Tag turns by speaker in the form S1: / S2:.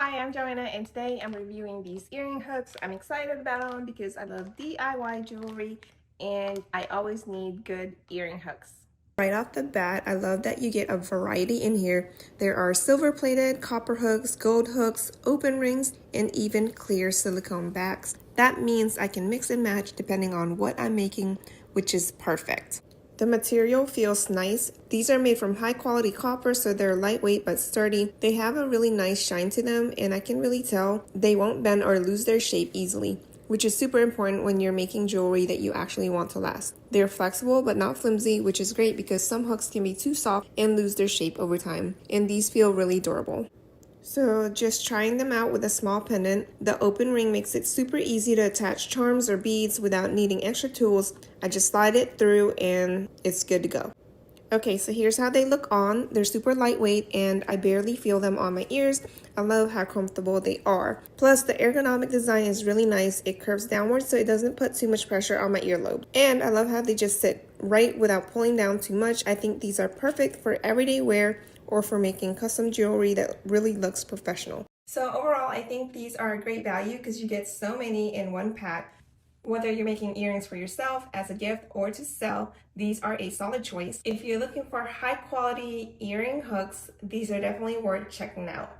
S1: Hi, I'm Joanna, and today I'm reviewing these earring hooks. I'm excited about them because I love DIY jewelry and I always need good earring hooks. Right off the bat, I love that you get a variety in here. There are silver plated, copper hooks, gold hooks, open rings, and even clear silicone backs. That means I can mix and match depending on what I'm making, which is perfect. The material feels nice. These are made from high quality copper, so they're lightweight but sturdy. They have a really nice shine to them, and I can really tell they won't bend or lose their shape easily, which is super important when you're making jewelry that you actually want to last. They're flexible but not flimsy, which is great because some hooks can be too soft and lose their shape over time, and these feel really durable. So just trying them out with a small pendant, the open ring makes it super easy to attach charms or beads without needing extra tools. I just slide it through and it's good to go. Okay, so here's how they look on. They're super lightweight and I barely feel them on my ears. I love how comfortable they are. Plus, the ergonomic design is really nice. It curves downwards so it doesn't put too much pressure on my earlobe. And I love how they just sit right without pulling down too much. I think these are perfect for everyday wear or for making custom jewelry that really looks professional. So overall, I think these are a great value because you get so many in one pack. Whether you're making earrings for yourself as a gift or to sell, these are a solid choice. If you're looking for high quality earring hooks, these are definitely worth checking out.